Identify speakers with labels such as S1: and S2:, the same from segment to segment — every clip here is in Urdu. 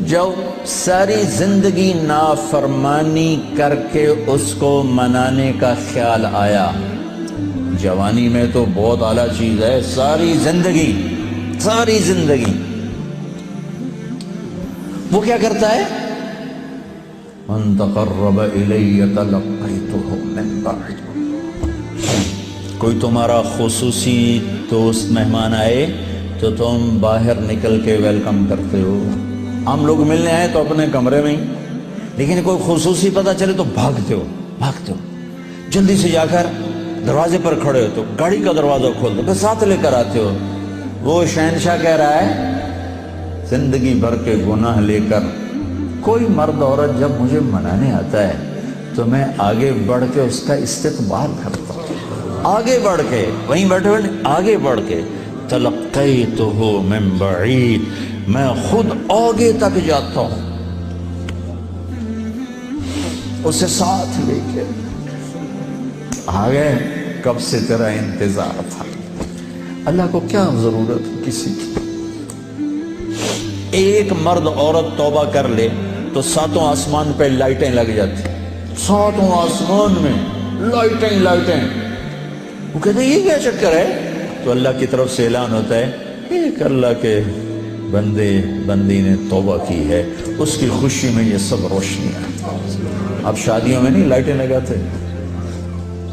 S1: جو ساری زندگی نافرمانی کر کے اس کو منانے کا خیال آیا، جوانی میں تو بہت اعلیٰ چیز ہے، ساری زندگی وہ کیا کرتا ہے؟ من تقرب الی تلقیتہ من بعید، کوئی تمہارا خصوصی دوست مہمان آئے تو تم باہر نکل کے ویلکم کرتے ہو۔ ہم لوگ ملنے آئے تو اپنے کمرے میں ہی، لیکن کوئی خصوصی پتہ چلے تو بھاگتے ہو، جلدی سے جا کر دروازے پر کھڑے ہو تو گاڑی کا دروازہ کھول دو، پھر ساتھ لے کر آتے ہو۔ وہ شہنشاہ کہہ رہا ہے زندگی بھر کے گناہ لے کر کوئی مرد عورت جب مجھے منانے آتا ہے تو میں آگے بڑھ کے اس کا استقبال کرتا ہوں، آگے بڑھ کے، وہیں بیٹھے ہوئے آگے بڑھ کے، تلقیتہ من بعید، میں خود آگے تک جاتا ہوں اسے ساتھ لے کے۔ آگے کب سے تیرا انتظار تھا، اللہ کو کیا ضرورت کسی کی؟ ایک مرد عورت توبہ کر لے تو ساتوں آسمان پہ لائٹیں لگ جاتی، ساتوں آسمان میں لائٹیں۔ وہ کہتے ہیں یہ کیا چکر ہے؟ تو اللہ کی طرف سے اعلان ہوتا ہے ایک اللہ کے بندی نے توبہ کی ہے، اس کی خوشی میں یہ سب روشنیاں۔ اب شادیوں میں نہیں لائٹیں لگاتے،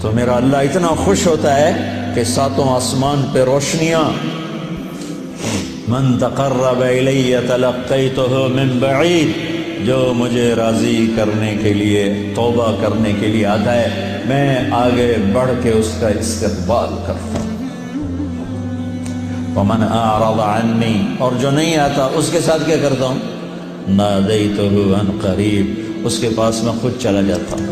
S1: تو میرا اللہ اتنا خوش ہوتا ہے کہ ساتوں آسمان پہ روشنیاں۔ من تقرب الی تلقیتہ من بعید، جو مجھے راضی کرنے کے لیے، توبہ کرنے کے لیے آتا ہے، میں آگے بڑھ کے اس کا استقبال کرتا ہوں۔ ومن اعرض عنی، اور جو نہیں آتا اس کے ساتھ کیا کرتا ہوں؟ نادیتہ عن قریب، اس کے پاس میں خود چلا جاتا ہوں،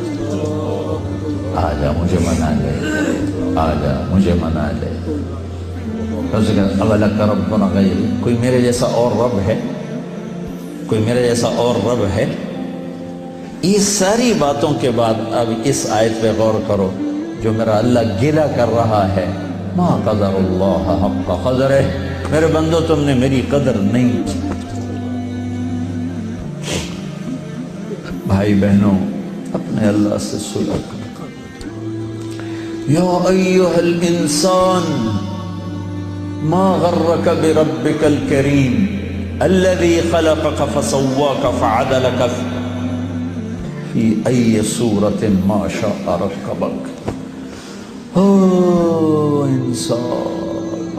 S1: آجا مجھے منا لے، آجا مجھے منا لے۔ اولک ربنا غیر، کوئی میرے جیسا اور رب ہے؟ کوئی میرے جیسا اور رب ہے؟ یہ ساری باتوں کے بعد اب اس آیت پہ غور کرو، جو میرا اللہ گلہ کر رہا ہے، ما قدر اللہ حق قدرہ، میرے بندو تم نے میری قدر نہیں کی۔ بھائی بہنوں، اپنے اللہ سے صلح کرو۔ یا ایھا الانسان ما غرک بربک الکریم الذی خلقک فسواک فعدلک فی ای صورت ما شاء رکبک۔ انسان،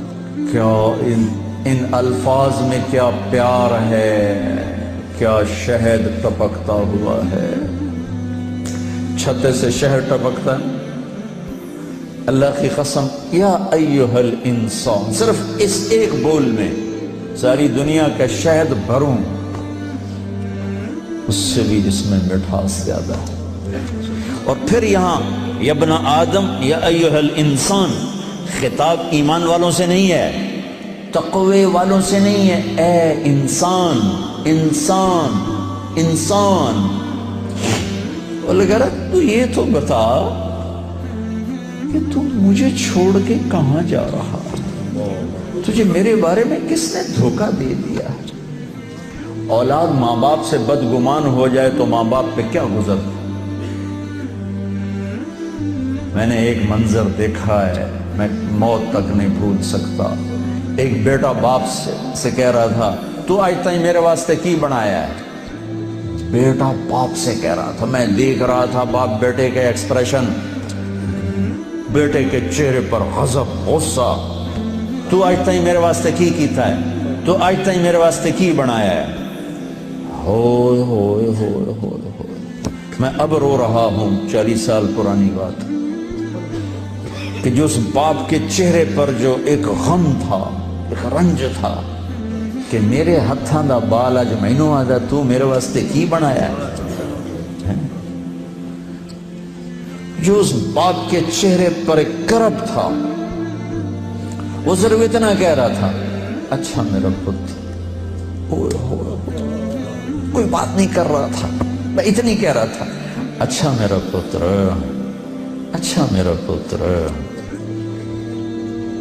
S1: کیا ان الفاظ میں کیا پیار ہے، کیا شہد ٹپکتا ہوا ہے۔ چھتے سے شہد ٹپکتا ہے، اللہ کی قسم، یا ایھا الانسان، صرف اس ایک بول میں ساری دنیا کا شہد بھروں، اس سے بھی اس میں مٹھاس زیادہ ہے۔ اور پھر یہاں یا ابن آدم یا ایھا الانسان، خطاب ایمان والوں سے نہیں ہے، تقوی والوں سے نہیں ہے، اے انسان، انسان، انسان۔ اور لگا رہا تو یہ تو بتا کہ تو مجھے چھوڑ کے کہاں جا رہا، تجھے میرے بارے میں کس نے دھوکہ دے دیا؟ اولاد ماں باپ سے بدگمان ہو جائے تو ماں باپ پہ کیا گزرتا؟ میں نے ایک منظر دیکھا ہے، میں موت تک نہیں بھول سکتا۔ ایک بیٹا باپ سے کہہ رہا تھا تو آج تک میرے واسطے کی بنایا ہے؟ بیٹا باپ سے کہہ رہا تھا، میں دیکھ رہا تھا باپ بیٹے کے ایکسپریشن، بیٹے کے چہرے پر غضب، غصہ، تو آج تک میرے واسطے کی کیتا ہے، تو آج تک میرے واسطے کی بنایا ہے۔ ہوئے ہوئے ہوئے ہوئے ہوئے، میں اب رو رہا ہوں، 40 سال پرانی بات، کہ جو اس باپ کے چہرے پر جو ایک غم تھا، ایک رنج تھا، کہ میرے ہتھاں دا بال اج مینوں آدا تو میرے واسطے کی بنایا ہے؟ جو اس باپ کے چہرے پر ایک کرب تھا، وہ صرف اتنا کہہ رہا تھا، اچھا میرا پتر، کوئی بات نہیں کر رہا تھا، میں اتنی کہہ رہا تھا، اچھا میرا پتر، اچھا میرا پتر۔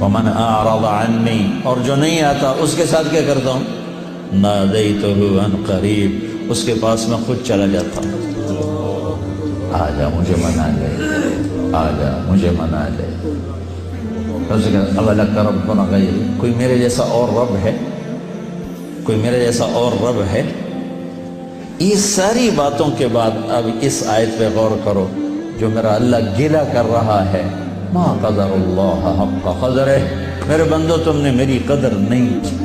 S1: ومن اعرض عنی، اور جو نہیں آتا اس کے ساتھ کیا کرتا ہوں؟ نادیتہ عن قریب، اس کے پاس میں خود چلا جاتا ہوں، آ جا مجھے منا لے، آ جا مجھے منا لے۔ اولک ربنا غیری، کوئی میرے جیسا اور رب ہے؟ کوئی میرے جیسا اور رب ہے؟ یہ ساری باتوں کے بعد اب اس آیت پہ غور کرو جو میرا اللہ گلہ کر رہا ہے، ما قدر اللہ حق قدرہ، میرے بندو تم نے میری قدر نہیں کی۔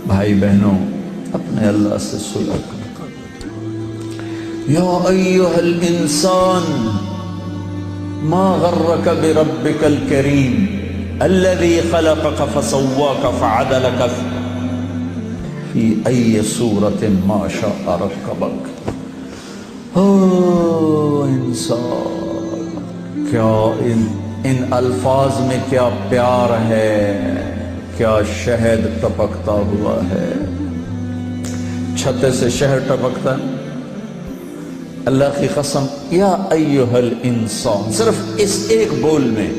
S1: بھائی بہنوں، اپنے اللہ سے صلح کرو۔ یا ایھا الانسان ما غرک بربک الکریم الذی خلقک فسواک فعدلک فی ای صورت ما شاء رکبک۔ او انسان، کیا ان الفاظ میں کیا پیار ہے، کیا شہد ٹپکتا ہوا ہے۔ چھتے سے شہد ٹپکتا ہے، اللہ کی قسم، یا ایھا الانسان، صرف اس ایک بول میں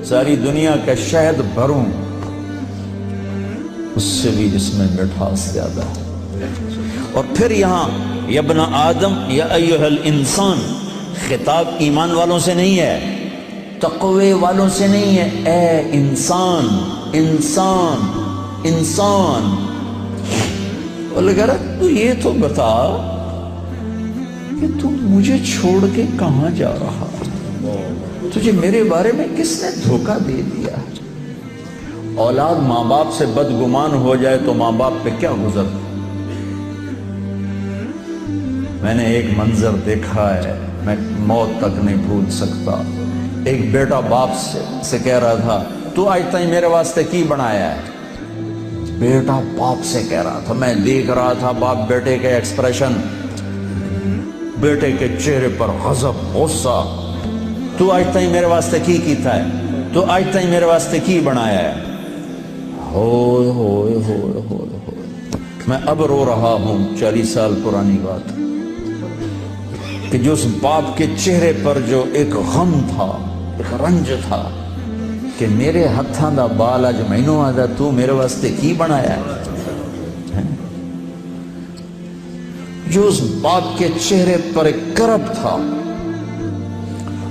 S1: ساری دنیا کا شہد بھروں، اس سے بھی اس میں مٹھاس زیادہ ہے۔ اور پھر یہاں یا ابن آدم یا ایھا الانسان، خطاب ایمان والوں سے نہیں ہے، تقوی والوں سے نہیں ہے، اے انسان، انسان، انسان۔ اور لگا رہا تو یہ تو بتا کہ تو مجھے چھوڑ کے کہاں جا رہا، تجھے میرے بارے میں کس نے دھوکہ دے دیا؟ اولاد ماں باپ سے بدگمان ہو جائے تو ماں باپ پہ کیا گزرتا؟ میں نے ایک منظر دیکھا ہے، میں موت تک نہیں بھول سکتا۔ ایک بیٹا باپ سے کہہ رہا تھا تو آج تک میرے واسطے کی بنایا ہے؟ بیٹا باپ سے کہہ رہا تھا، میں دیکھ رہا تھا باپ بیٹے کے ایکسپریشن، بیٹے کے چہرے پر غضب، غصہ، تو آج تک میرے واسطے کی کیتا ہے؟ تو آج تک میرے واسطے کی بنایا ہے؟ ہوئے ہوئے ہوئے ہوئے ہوئے، میں اب رو رہا ہوں، 40 سال پرانی بات، کہ جو اس باپ کے چہرے پر جو ایک غم تھا، ایک رنج تھا کہ میرے ہتھاں دا بال اج مینوں آدا تو میرے واسطے کی بنایا ہے؟ جو اس باپ کے چہرے پر ایک کرب تھا،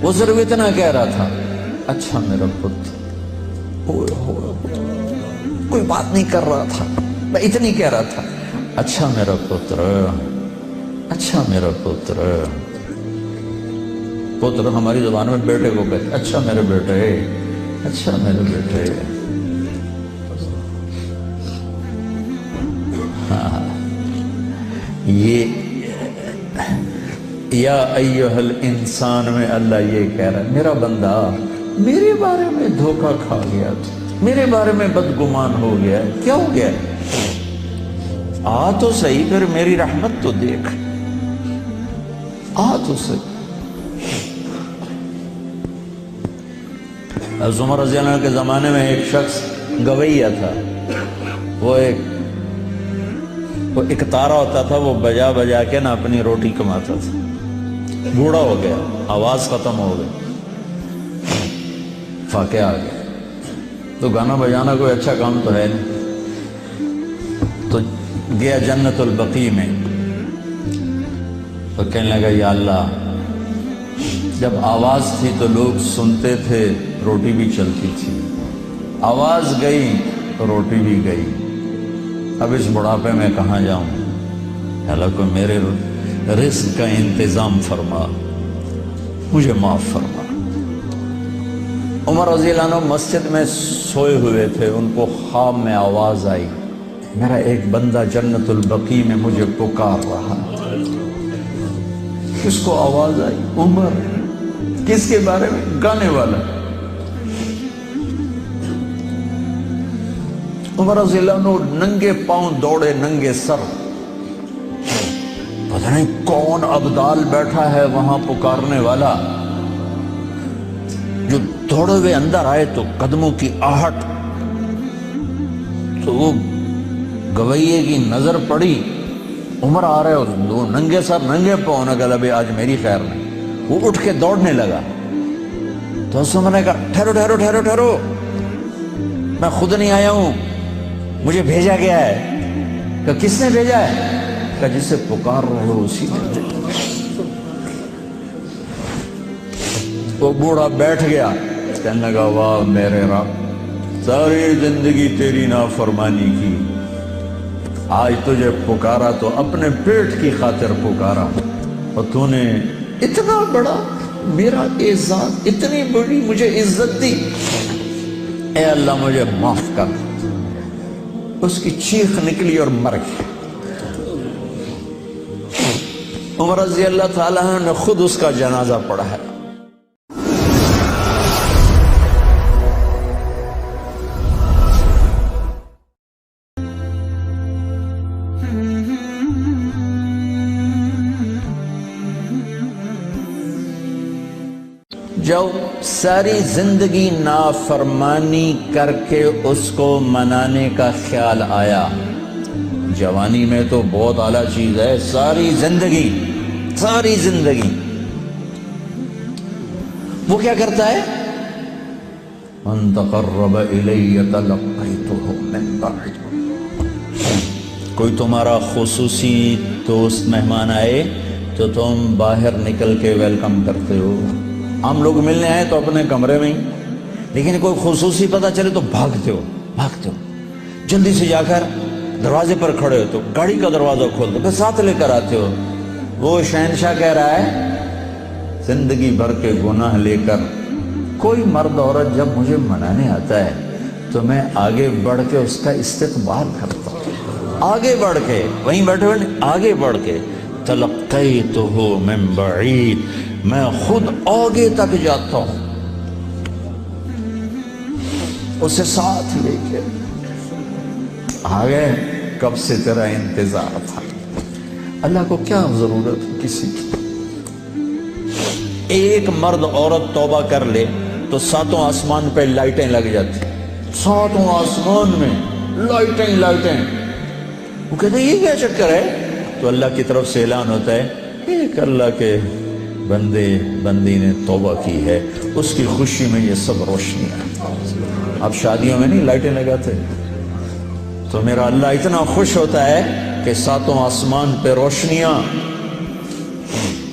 S1: وہ صرف اتنا کہہ رہا تھا، اچھا میرا پتر، کوئی بات نہیں کر رہا تھا، میں اتنی کہہ رہا تھا، اچھا میرا پتر، اچھا میرا پتر۔ پتر ہماری زبان میں بیٹے کو کہتے، اچھا میرے بیٹے، اچھا میرے بیٹے۔ یہ یا ایھا الانسان میں اللہ یہ کہہ رہا ہے، میرا بندہ میرے بارے میں دھوکہ کھا گیا تھا، میرے بارے میں بدگمان ہو گیا، کیا ہو گیا؟ آ تو صحیح، پھر میری رحمت تو دیکھ، آ تو صحیح۔ حضرت عمر رضی اللہ عنہ کے زمانے میں ایک شخص گویہ تھا، وہ ایک تارا ہوتا تھا، وہ بجا بجا کے نا اپنی روٹی کماتا تھا، بوڑھا ہو گیا، آواز ختم ہو گئی، فاقہ آ گیا، تو گانا بجانا کوئی اچھا کام تو ہے نہیں، تو گیا جنت البقیع میں، تو کہنے لگا یا اللہ، جب آواز تھی تو لوگ سنتے تھے، روٹی بھی چلتی تھی، آواز گئی تو روٹی بھی گئی، اب اس بڑھاپے میں کہاں جاؤں؟ اللہ کو میرے رزق کا انتظام فرما، مجھے معاف فرما۔ عمر رضی اللہ عنہ مسجد میں سوئے ہوئے تھے، ان کو خواب میں آواز آئی، میرا ایک بندہ جنت البقیع میں مجھے پکار رہا۔ کس کو آواز آئی؟ عمر۔ کس کے بارے میں؟ گانے والا۔ عمر رضی اللہ عنہ ننگے پاؤں دوڑے، ننگے سر، پتہ نہیں کون ابدال بیٹھا ہے وہاں پکارنے والا، جو دوڑے ہوئے اندر آئے تو قدموں کی آہٹ، تو وہ گویے کی نظر پڑی، عمر آ رہے، وہ ننگے سر ننگے پاؤں، نے کہا بھائی آج میری خیر نہیں، وہ اٹھ کے دوڑنے لگا، تو اس نے کہا ٹھہرو ٹھہرو ٹھہرو ٹھہرو، میں خود نہیں آیا ہوں، مجھے بھیجا گیا ہے۔ کہ کس نے بھیجا ہے؟ کہ جسے پکار رہے ہو اسی نے۔ وہ بوڑھا بیٹھ گیا، کہنے لگا واہ میرے رب، ساری زندگی تیری نافرمانی کی، آج تجھے پکارا تو اپنے پیٹ کی خاطر پکارا، اور تو نے اتنا بڑا میرا اعزاز، اتنی بڑی مجھے عزت دی، اے اللہ مجھے معاف کر۔ اس کی چیخ نکلی اور مر گئی۔ عمر رضی اللہ تعالیٰ عنہ نے خود اس کا جنازہ پڑھا ہے۔ جب ساری زندگی نافرمانی کر کے اس کو منانے کا خیال آیا، جوانی میں تو بہت اعلیٰ چیز ہے، ساری زندگی وہ کیا کرتا ہے؟ من تقرب الی تلقیتہ من بعید۔ کوئی تمہارا خصوصی دوست مہمان آئے تو تم باہر نکل کے ویلکم کرتے ہو۔ ہم لوگ ملنے آئے تو اپنے کمرے میں ہی، لیکن کوئی خصوصی پتہ چلے تو بھاگتے ہو، جلدی سے جا کر دروازے پر کھڑے ہو تو گاڑی کا دروازہ کھول دو، پھر ساتھ لے کر آتے ہو۔ وہ شہنشاہ کہہ رہا ہے زندگی بھر کے گناہ لے کر کوئی مرد عورت جب مجھے منانے آتا ہے تو میں آگے بڑھ کے اس کا استقبال کرتا ہوں، آگے بڑھ کے، وہیں بیٹھے ہوئے آگے بڑھ کے، تلقیتہ من بعید، میں خود آگے تک جاتا ہوں اسے ساتھ لے کے۔ آگے کب سے تیرا انتظار تھا، اللہ کو کیا ضرورت کسی کی۔ ایک مرد عورت توبہ کر لے تو ساتوں آسمان پہ لائٹیں لگ جاتی، ساتوں آسمان میں لائٹیں۔ وہ کہتے ہیں یہ کیا چکر ہے؟ تو اللہ کی طرف سے اعلان ہوتا ہے ایک اللہ کے بندی نے توبہ کی ہے، اس کی خوشی میں یہ سب روشنیاں۔ اب شادیوں میں نہیں لائٹیں لگاتے، تو میرا اللہ اتنا خوش ہوتا ہے کہ ساتوں آسمان پہ روشنیاں۔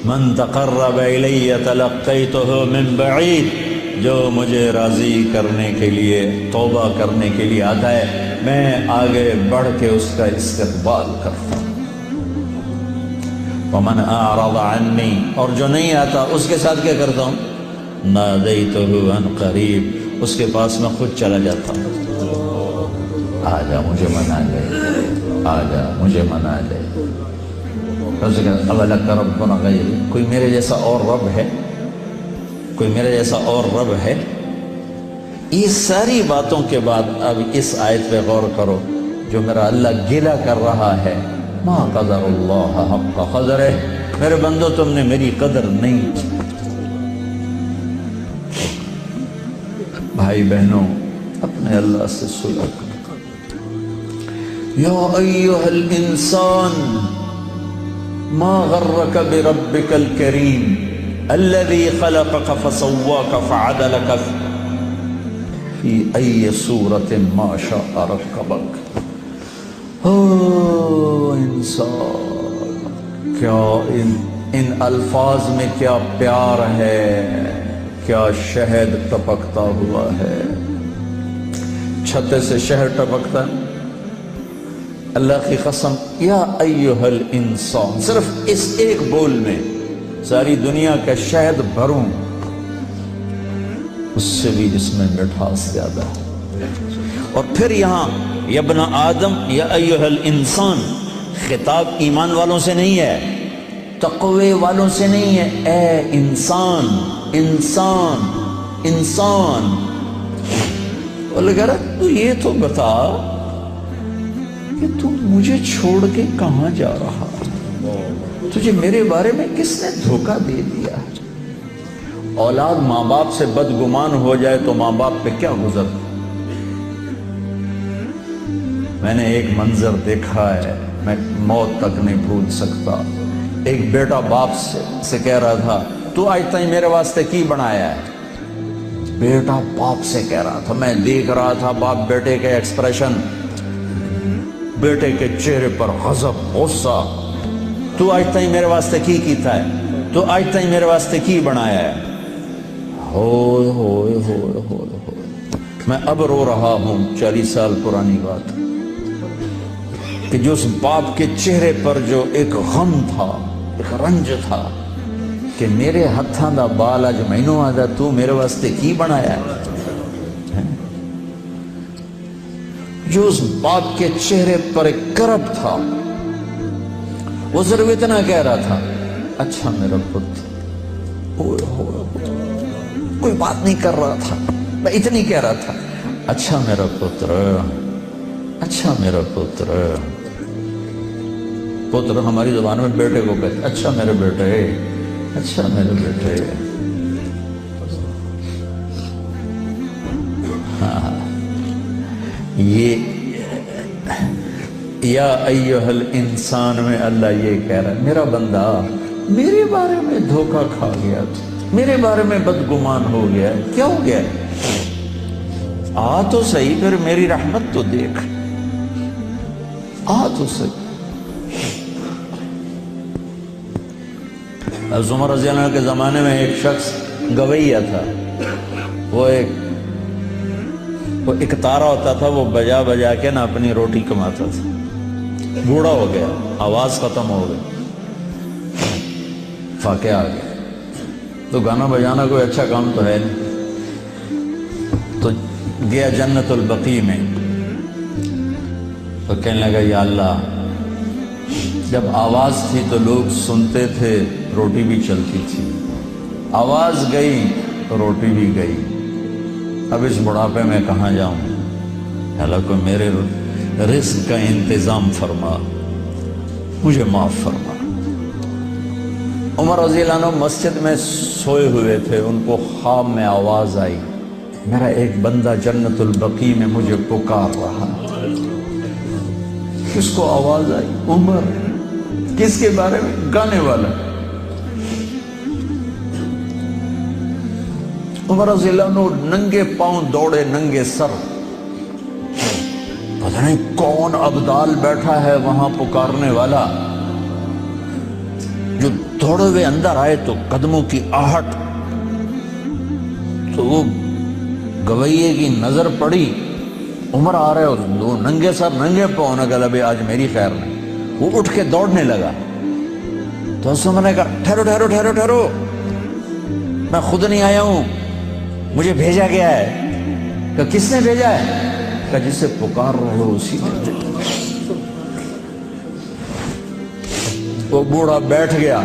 S1: من تقرب الی تلقیتہ من بعید، جو مجھے راضی کرنے کے لیے، توبہ کرنے کے لیے آتا ہے، میں آگے بڑھ کے اس کا استقبال کرتا ہوں۔ ومن اعرض عنی، اور جو نہیں آتا اس کے ساتھ کیا کرتا ہوں؟ نادیتہ عن قریب، اس کے پاس میں خود چلا جاتا ہوں، آجا مجھے منا لے، آجا مجھے منا لے۔ اولک ربنا غیر، کوئی میرے جیسا اور رب ہے؟ کوئی میرے جیسا اور رب ہے؟ یہ ساری باتوں کے بعد اب اس آیت پہ غور کرو، جو میرا اللہ گلہ کر رہا ہے، ما قدر اللہ حق قدرہ، میرے بندو تم نے میری قدر نہیں کی۔ بھائی بہنوں، اپنے اللہ سے صلح کرو۔ یا ایہا الانسان ما غرک بربک الکریم الذی خلقک فسواک فعدلک فی ای صورت ما شاء رکبک۔ انسان، کیا ان الفاظ میں کیا پیار ہے، کیا شہد ٹپکتا ہوا ہے۔ چھتے سے شہد ٹپکتا ہے، اللہ کی قسم، یا ایہا الانسان، صرف اس ایک بول میں ساری دنیا کا شہد بھروں، اس سے بھی اس میں مٹھاس زیادہ ہے۔ اور پھر یہاں یا ابن آدم یا ایہا الانسان، خطاب ایمان والوں سے نہیں ہے، تقوی والوں سے نہیں ہے، اے انسان، انسان، انسان۔ اور لگا رہا تو یہ تو بتا کہ تو مجھے چھوڑ کے کہاں جا رہا، تجھے میرے بارے میں کس نے دھوکہ دے دیا؟ اولاد ماں باپ سے بدگمان ہو جائے تو ماں باپ پہ کیا گزرتا؟ میں نے ایک منظر دیکھا ہے، میں موت تک نہیں بھول سکتا۔ ایک بیٹا باپ سے کہہ رہا تھا تو آج تک میرے واسطے کی بنایا ہے؟ بیٹا باپ سے کہہ رہا تھا، میں دیکھ رہا تھا باپ بیٹے کے ایکسپریشن، بیٹے کے چہرے پر غضب، غصہ، تو آج تائیں میرے واسطے کی کیتا ہے، تو آج تائیں میرے واسطے کی بنایا ہے. ہوئے ہوئے ہوئے ہوئے ہوئے، میں اب رو رہا ہوں. 40 سال پرانی بات کہ جو اس باپ کے چہرے پر جو ایک غم تھا، ایک رنج تھا کہ میرے ہتھاں دا بال اج مینوں آدا تو میرے واسطے کی بنایا ہے. جو اس باپ کے چہرے پر ایک کرب تھا، وہ صرف اتنا کہہ رہا تھا، اچھا میرا پتر. کوئی بات نہیں کر رہا تھا، میں اتنی کہہ رہا تھا، اچھا میرا پتر، اچھا میرا پتر. پتر ہماری زبان میں بیٹے کو کہتے، اچھا میرے بیٹے، اچھا میرے بیٹے. یہ یا ایھا الانسان میں اللہ یہ کہہ رہا ہے، میرا بندہ میرے بارے میں دھوکہ کھا گیا، میرے بارے میں بدگمان ہو گیا. کیا ہو گیا؟ آ تو صحیح، پھر میری رحمت تو دیکھ، آ تو صحیح. حضرت عمر رضی اللہ عنہ کے زمانے میں ایک شخص گویہ تھا. وہ ایک تارا ہوتا تھا، وہ بجا بجا کے نا اپنی روٹی کماتا تھا. بوڑھا ہو گیا، آواز ختم ہو گئی، فاقے آ گیا. تو گانا بجانا کوئی اچھا کام تو ہے نہیں. تو گیا جنت البقیع میں، تو کہنے لگا یا اللہ، جب آواز تھی تو لوگ سنتے تھے، روٹی بھی چلتی تھی، آواز گئی تو روٹی بھی گئی. اب اس بڑھاپے میں کہاں جاؤں؟ اللہ کو میرے رزق کا انتظام فرما، مجھے معاف فرما. عمر رضی اللہ عنہ مسجد میں سوئے ہوئے تھے، ان کو خواب میں آواز آئی، میرا ایک بندہ جنت البقیع میں مجھے پکار رہا. کس کو آواز آئی؟ عمر. کس کے بارے میں؟ گانے والا. عمر رضی اللہ عنہ ننگے پاؤں دوڑے، ننگے سر. پتہ نہیں کون ابدال بیٹھا ہے وہاں پکارنے والا. جو دوڑے ہوئے اندر آئے تو قدموں کی آہٹ، تو وہ گویے کی نظر پڑی، عمر آ رہے اور دو ننگے سر ننگے پاؤں. نے کہا بھئی آج میری خیر نہیں. وہ اٹھ کے دوڑنے لگا. تو اس نے کہا ٹھہرو ٹھہرو ٹھہرو ٹھہرو، میں خود نہیں آیا ہوں، مجھے بھیجا گیا ہے. کہ کس نے بھیجا ہے؟ کہ جس سے پکار رہے ہو اسی نے. وہ بوڑھا بیٹھ گیا،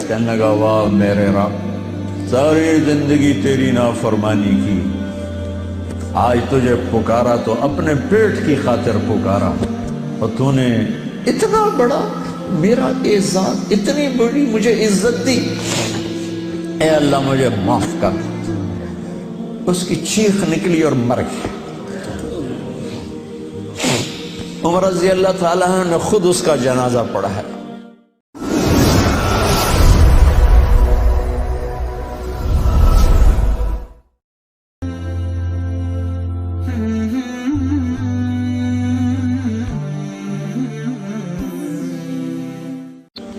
S1: کہنے لگا واہ میرے رب، ساری زندگی تیری نافرمانی کی، آج تجھے پکارا تو اپنے پیٹ کی خاطر پکارا، اور تو نے اتنا بڑا میرا اعزاز، اتنی بڑی مجھے عزت دی. اے اللہ مجھے معاف کر. اس کی چیخ نکلی اور مر گئی. عمر رضی اللہ تعالیٰ نے خود اس کا جنازہ پڑھا ہے.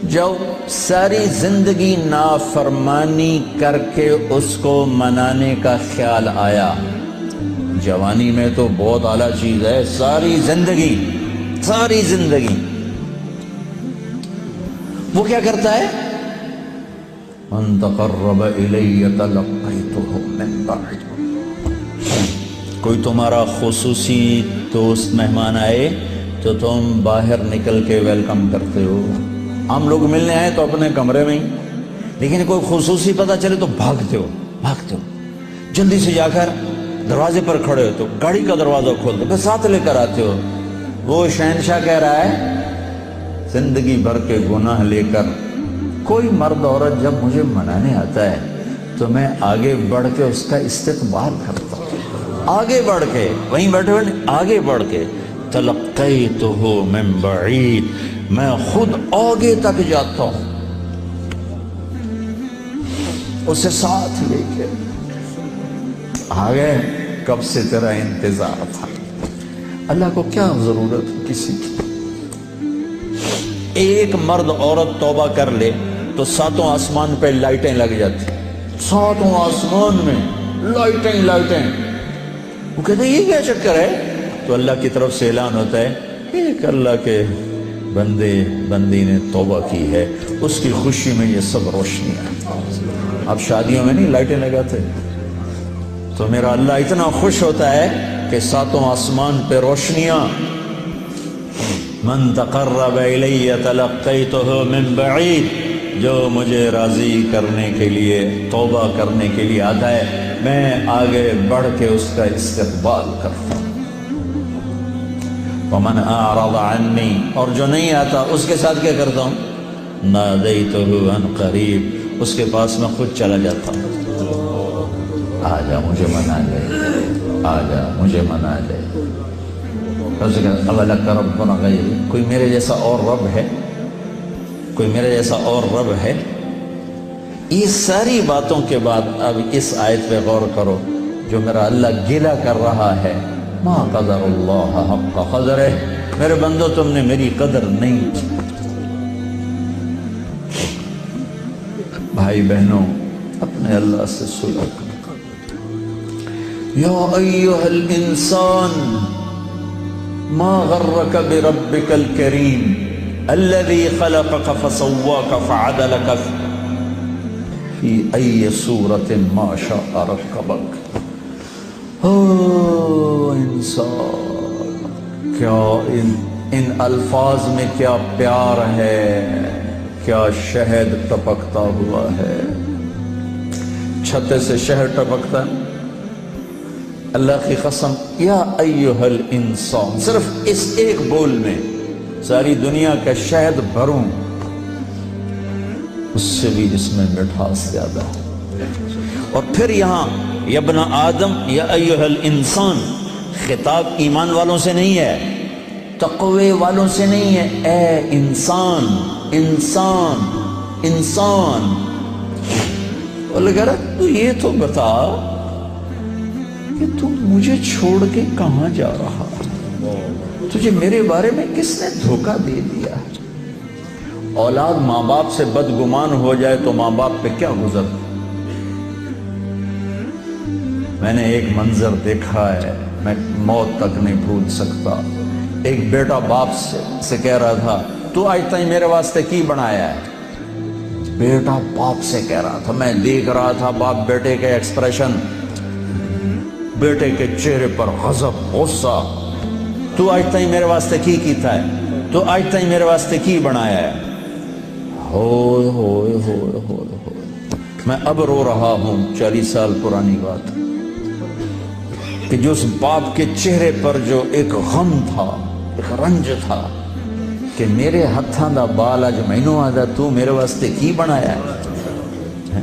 S1: جو ساری زندگی نافرمانی کر کے اس کو منانے کا خیال آیا، جوانی میں تو بہت اعلیٰ چیز ہے، ساری زندگی وہ کیا کرتا ہے؟ من تقرب الی تلقیتہ من بعید. کوئی تمہارا خصوصی دوست مہمان آئے تو تم باہر نکل کے ویلکم کرتے ہو. ہم لوگ ملنے آئے تو اپنے کمرے میں ہی، لیکن کوئی خصوصی پتہ چلے تو بھاگتے ہو، جلدی سے جا کر دروازے پر کھڑے ہو تو گاڑی کا دروازہ کھول دو، پھر ساتھ لے کر آتے ہو. وہ شہنشاہ کہہ رہا ہے زندگی بھر کے گناہ لے کر کوئی مرد عورت جب مجھے منانے آتا ہے تو میں آگے بڑھ کے اس کا استقبال کرتا ہوں، آگے بڑھ کے، وہیں بیٹھے ہوئے آگے بڑھ کے. تلقیتہ من بعید، میں خود آگے تک جاتا ہوں اسے ساتھ لے کے. آ گئے, کب سے تیرا انتظار تھا. اللہ کو کیا ضرورت کسی کی. ایک مرد عورت توبہ کر لے تو 7 آسمان پہ لائٹیں لگ جاتی, 7 آسمان میں لائٹیں. وہ کہتے ہیں یہ کیا چکر ہے؟ تو اللہ کی طرف سے اعلان ہوتا ہے ایک اللہ کے بندی نے توبہ کی ہے, اس کی خوشی میں یہ سب روشنیاں. اب شادیوں میں نہیں لائٹیں لگاتے, تو میرا اللہ اتنا خوش ہوتا ہے کہ 7 آسمان پہ روشنیاں. من تقرب الی تلقیتہ من بعید, جو مجھے راضی کرنے کے لیے, توبہ کرنے کے لیے آتا ہے, میں آگے بڑھ کے اس کا استقبال کرتا ہوں. ومن اعرض عنی, اور جو نہیں آتا اس کے ساتھ کیا کرتا ہوں؟ نادیتہ عن قریب, اس کے پاس میں خود چلا جاتا ہوں. آجا مجھے منا لے, آجا مجھے منا لے. اولک ربنا غیر, کوئی میرے جیسا اور رب ہے؟ کوئی میرے جیسا اور رب ہے؟ یہ ساری باتوں کے بعد اب اس آیت پہ غور کرو جو میرا اللہ گلہ کر رہا ہے. ما قدر اللہ حق قدرہ, میرے بندو تم نے میری قدر نہیں کی. بھائی بہنوں, اپنے اللہ سے صلح کرو. یا ایھا الانسان ما غرک بربک الکریم الذی خلقک فسواک فعدلک فی ای صورت ما شاء رکبک. انسان, کیا ان الفاظ میں کیا پیار ہے, کیا شہد ٹپکتا ہوا ہے. چھتے سے شہد ٹپکتا ہے. اللہ کی قسم, یا ایھا الانسان, صرف اس ایک بول میں ساری دنیا کا شہد بھروں, اس سے بھی اس میں مٹھاس زیادہ ہے. اور پھر یہاں یا ابن آدم یا ایھا الانسان, خطاب ایمان والوں سے نہیں ہے, تقوی والوں سے نہیں ہے. اے انسان, انسان, انسان. اور لگا رہا تو یہ تو بتا کہ تو مجھے چھوڑ کے کہاں جا رہا, تجھے میرے بارے میں کس نے دھوکہ دے دیا. اولاد ماں باپ سے بدگمان ہو جائے تو ماں باپ پہ کیا گزرتا. میں نے ایک منظر دیکھا ہے, میں موت تک نہیں بھول سکتا. ایک بیٹا باپ سے کہہ رہا تھا تو آج تک میرے واسطے کی بنایا ہے. بیٹا باپ سے کہہ رہا تھا, میں دیکھ رہا تھا باپ بیٹے کے ایکسپریشن, بیٹے کے چہرے پر غضب, غصہ. تو آج تک میرے واسطے کی کیتا ہے, تو آج تک میرے واسطے کی بنایا ہے. ہوئے ہوئے ہوئے ہوئے ہوئے, میں اب رو رہا ہوں. 40 سال پرانی بات کہ جو اس باپ کے چہرے پر جو ایک غم تھا, ایک رنج تھا کہ میرے ہتھاں دا بال اج مینوں آدا, تو میرے واسطے کی بنایا ہے.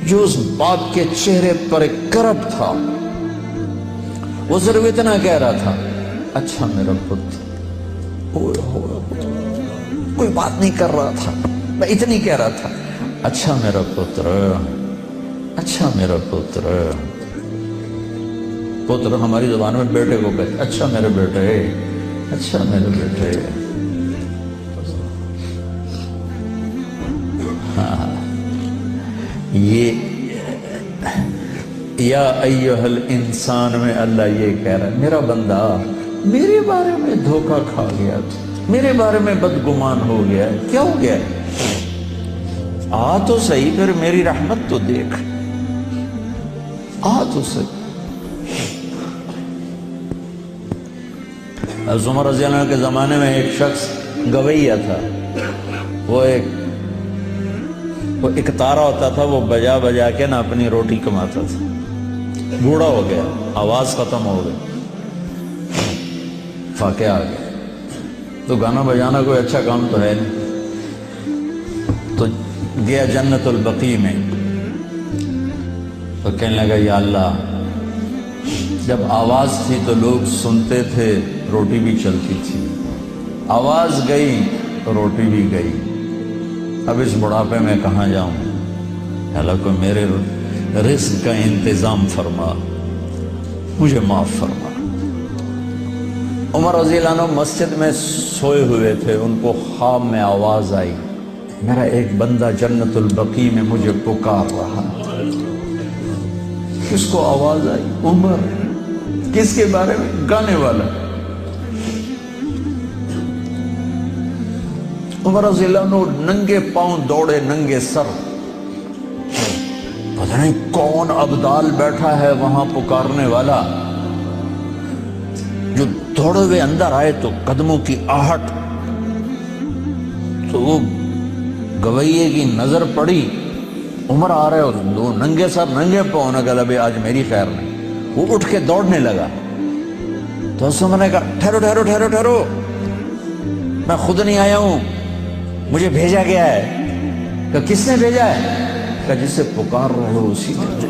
S1: جو اس باپ کے چہرے پر ایک کرب تھا, وہ صرف اتنا کہہ رہا تھا, اچھا میرا پتر. کوئی بات نہیں کر رہا تھا, میں اتنی کہہ رہا تھا, اچھا میرا پتر, اچھا میرا پتر. پتر ہماری زبان میں بیٹے کو کہتے, اچھا میرے بیٹے, اچھا میرے بیٹے. یہ یا ایھا الانسان میں اللہ یہ کہہ رہا ہے, میرا بندہ میرے بارے میں دھوکہ کھا گیا, میرے بارے میں بدگمان ہو گیا. کیا ہو گیا؟ آ تو صحیح, پھر میری رحمت تو دیکھ, آ تو صحیح. حضرت عمر رضی اللہ عنہ کے زمانے میں ایک شخص گویہ تھا. وہ ایک تارا ہوتا تھا, وہ بجا بجا کے نا اپنی روٹی کماتا تھا. بوڑھا ہو گیا, آواز ختم ہو گئی, فاقے آ گیا. تو گانا بجانا کوئی اچھا کام تو ہے نہیں. تو گیا جنت البقیع میں, تو کہنے لگا یا اللہ, جب آواز تھی تو لوگ سنتے تھے, روٹی بھی چلتی تھی. آواز گئی تو روٹی بھی گئی. اب اس بڑھاپے میں کہاں جاؤں؟ حالانکہ رزق کا انتظام فرما، مجھے معاف فرما۔ عمر رضی اللہ عنہ مسجد میں سوئے ہوئے تھے، ان کو خواب میں آواز آئی، میرا ایک بندہ جنت البقیع میں مجھے پکار رہا۔ کس کو آواز آئی؟ عمر۔ کس کے بارے میں؟ گانے والا۔ عمر رضی اللہ عنہ ننگے پاؤں دوڑے، ننگے سر، پتہ نہیں کون ابدال بیٹھا ہے وہاں پکارنے والا، جو دوڑے ہوئے اندر آئے تو قدموں کی آہٹ، تو وہ گویے کی نظر پڑی، عمر آ رہے اور دو ننگے سر ننگے پاؤں، نے کہا ابھی آج میری خیر نہیں۔ وہ اٹھ کے دوڑنے لگا تو اس میں نے کہا ٹھہرو ٹھہرو ٹھہرو ٹھہرو، میں خود نہیں آیا ہوں، مجھے بھیجا گیا ہے۔ کہ کس نے بھیجا ہے؟ کہ جس سے پکار رہے ہو اسی نے۔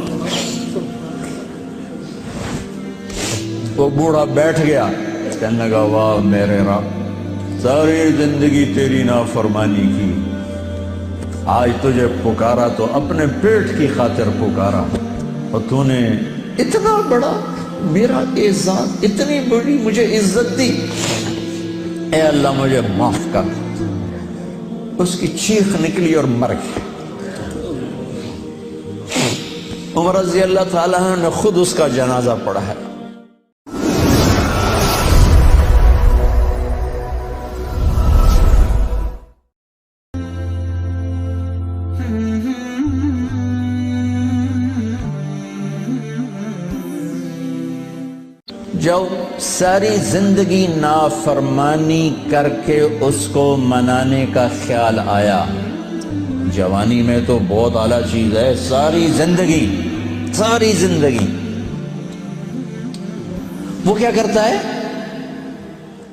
S1: وہ بوڑھا بیٹھ گیا، کہنے لگا واہ میرے رب، ساری زندگی تیری نافرمانی کی، آج تجھے پکارا تو اپنے پیٹ کی خاطر پکارا، اور تو نے اتنا بڑا میرا اعزاز، اتنی بڑی مجھے عزت دی، اے اللہ مجھے معاف کر۔ اس کی چیخ نکلی اور مر گئی۔ عمر رضی اللہ تعالیٰ عنہ نے خود اس کا جنازہ پڑھا ہے۔ جب ساری زندگی نافرمانی کر کے اس کو منانے کا خیال آیا، جوانی میں تو بہت اعلیٰ چیز ہے، ساری زندگی وہ کیا کرتا ہے؟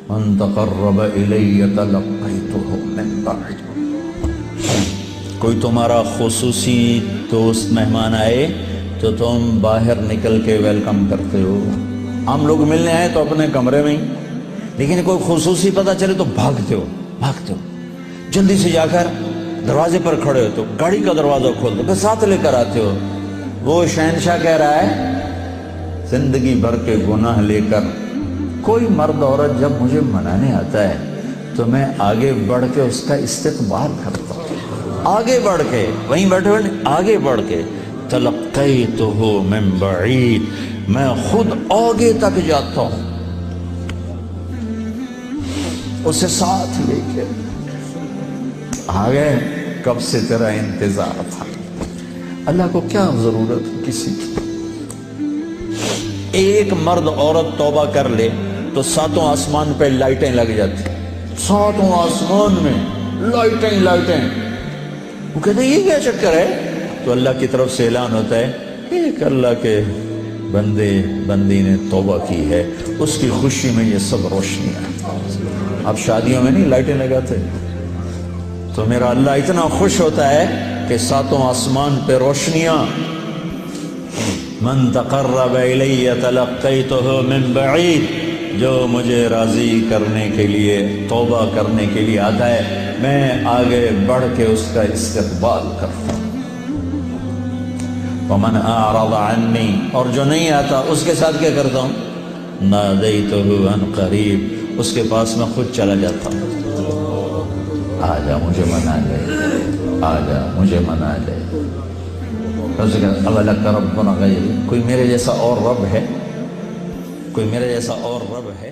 S1: من تقرب الی تلقیتہ من بعید۔ کوئی تمہارا خصوصی دوست مہمان آئے تو تم باہر نکل کے ویلکم کرتے ہو۔ ہم لوگ ملنے آئے تو اپنے کمرے میں ہی، لیکن کوئی خصوصی پتہ چلے تو بھاگتے ہو، جلدی سے جا کر دروازے پر کھڑے ہو تو گاڑی کا دروازہ کھول دو، پھر ساتھ لے کر آتے ہو۔ وہ شہنشاہ کہہ رہا ہے زندگی بھر کے گناہ لے کر کوئی مرد عورت جب مجھے منانے آتا ہے تو میں آگے بڑھ کے اس کا استقبال کرتا ہوں، آگے بڑھ کے، وہیں بیٹھے ہوئے آگے بڑھ کے، تلقیتہ من بعید، میں خود آگے تک جاتا ہوں اسے ساتھ لے کے۔ آگے کب سے تیرا انتظار تھا، اللہ کو کیا ضرورت ہے کسی کی؟ ایک مرد عورت توبہ کر لے تو ساتوں آسمان پہ لائٹیں لگ جاتی، ساتوں آسمان میں لائٹیں۔ وہ کہتے ہیں یہ کیا چکر ہے؟ تو اللہ کی طرف سے اعلان ہوتا ہے ایک اللہ کے بندی نے توبہ کی ہے، اس کی خوشی میں یہ سب روشنیاں۔ اب شادیوں میں نہیں لائٹیں لگاتے، تو میرا اللہ اتنا خوش ہوتا ہے کہ ساتوں آسمان پہ روشنیاں۔ من تقرب الی تلقیتہ من بعید، جو مجھے راضی کرنے کے لیے، توبہ کرنے کے لیے آتا ہے، میں آگے بڑھ کے اس کا استقبال کرتا ہوں۔ ومن اعرض عنی، اور جو نہیں آتا اس کے ساتھ کیا کرتا ہوں؟ نادیتہ عن قریب، اس کے پاس میں خود چلا جاتا ہوں، آجا مجھے منا لے، آجا مجھے منا لے۔ اولک ربنا غیر، کوئی میرے جیسا اور رب ہے؟ کوئی میرے جیسا اور رب ہے؟